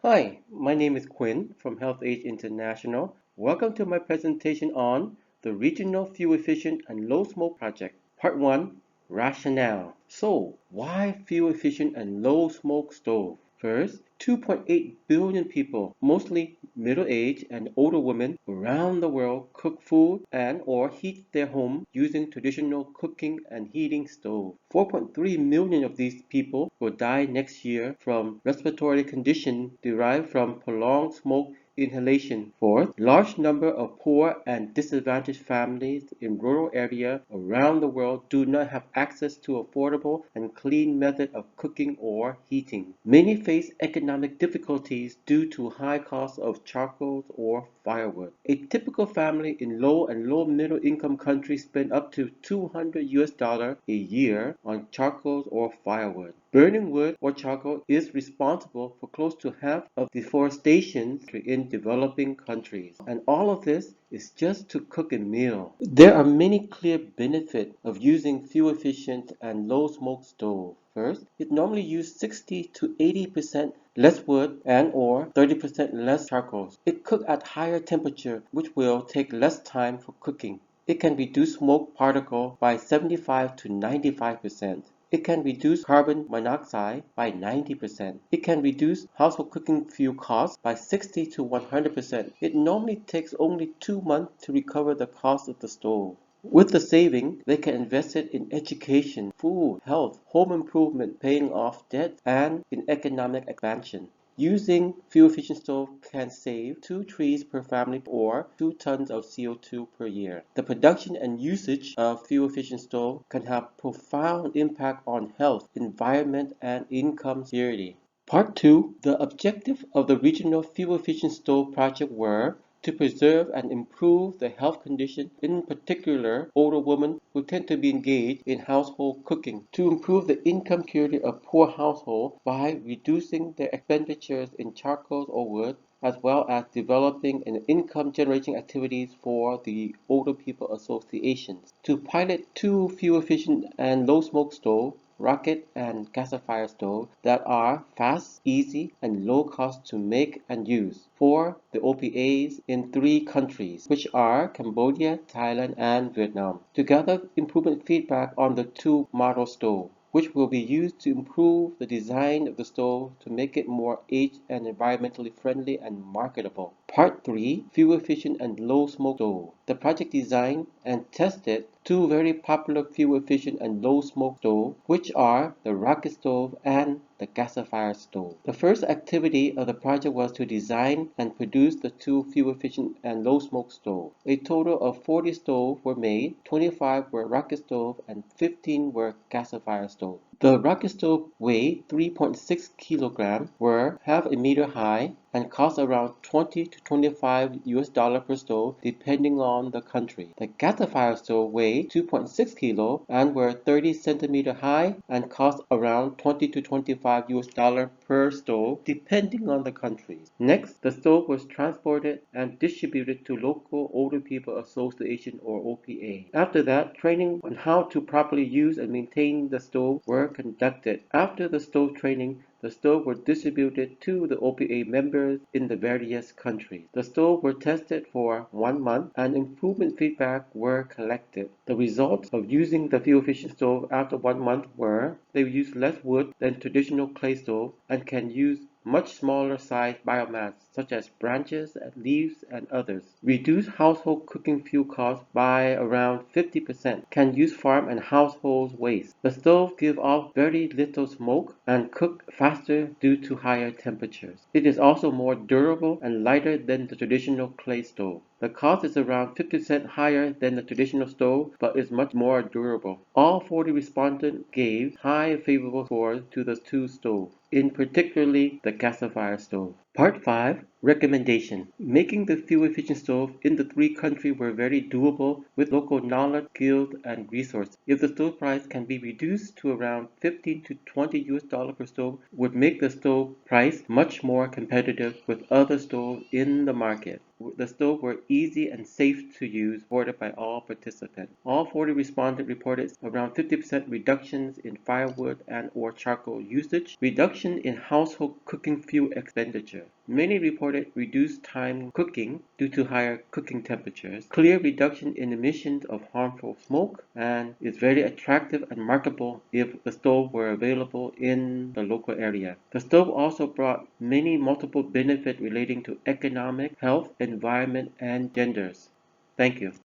Hi, my name is Quinn from HealthAge International. Welcome to my presentation on the Regional Fuel Efficient and Low Smoke Project. Part 1, Rationale. So, why fuel efficient and low smoke stove? First, 2.8 billion people, mostly middle-aged and older women around the world cook food and or heat their home using traditional cooking and heating stoves. 4.3 million of these people will die next year from respiratory conditions derived from prolonged smoke inhalation. Fourth, large number of poor and disadvantaged families in rural areas around the world do not have access to affordable and clean method of cooking or heating. Many face economic difficulties due to high costs of charcoal or firewood. A typical family in low and low middle income countries spend up to $200 a year on charcoal or firewood. Burning wood or charcoal is responsible for close to half of deforestation in developing countries. And all of this is just to cook a meal. There are many clear benefits of using fuel efficient and low smoke stove. First, it normally uses 60 to 80% less wood and or 30% less charcoal. It cooks at higher temperature, which will take less time for cooking. It can reduce smoke particle by 75 to 95%. It can reduce carbon monoxide by 90%. It can reduce household cooking fuel costs by 60 to 100%. It normally takes only 2 months to recover the cost of the stove. With the saving, they can invest it in education, food, health, home improvement, paying off debt, and in economic expansion. Using fuel-efficient stove can save 2 trees per family or 2 tons of CO2 per year. The production and usage of fuel-efficient stove can have profound impact on health, environment, and income security. Part 2. The objective of the Regional Fuel Efficient Stove Project were to preserve and improve the health condition, in particular older women who tend to be engaged in household cooking, to improve the income security of poor households by reducing their expenditures in charcoal or wood, as well as developing an income generating activities for the older people associations, to pilot 2 fuel efficient and low smoke stoves, rocket and gasifier stove that are fast, easy, and low cost to make and use for the OPAs in 3 countries, which are Cambodia, Thailand, and Vietnam. To gather improvement feedback on the 2 model stove, which will be used to improve the design of the stove to make it more age and environmentally friendly and marketable. Part 3, Fuel Efficient and Low Smoke Stove. The project designed and tested 2 very popular fuel efficient and low smoke stoves, which are the rocket stove and the gasifier stove. The first activity of the project was to design and produce the 2 fuel-efficient and low-smoke stoves. A total of 40 stoves were made, 25 were rocket stoves and 15 were gasifier stoves. The rocket stove weighed 3.6 kilograms, were half a meter high, and cost around 20 to 25 US dollars per stove depending on the country. The gasifier stove weighed 2.6 kilo and were 30 centimeter high and cost around 20 to 25 US dollars per stove depending on the country. Next, the stove was transported and distributed to local older people association or OPA. After that, training on how to properly use and maintain the stove were conducted. After the stove training, the stoves were distributed to the OPA members in the various countries. The stoves were tested for 1 month and improvement feedback were collected. The results of using the fuel-efficient stove after 1 month were they use less wood than traditional clay stove and can use much smaller sized biomass such as branches and leaves and others. Reduce household cooking fuel costs by around 50%. Can use farm and household waste. The stove gives off very little smoke and cook faster due to higher temperatures. It is also more durable and lighter than the traditional clay stove. The cost is around 50% higher than the traditional stove, but is much more durable. All 40 respondents gave high favorable scores to the 2 stoves, in particularly the gasifier stove. Part 5, Recommendation. Making the fuel-efficient stove in the 3 countries were very doable with local knowledge, skills, and resources. If the stove price can be reduced to around 15 to 20 US dollars per stove, would make the stove price much more competitive with other stoves in the market. The stoves were easy and safe to use, supported by all participants. All 40 respondents reported around 50% reductions in firewood and or charcoal usage, reduction in household cooking fuel expenditure, temperature. Many reported reduced time cooking due to higher cooking temperatures, clear reduction in emissions of harmful smoke, and is very attractive and marketable if the stove were available in the local area. The stove also brought many multiple benefits relating to economic, health, environment, and genders. Thank you.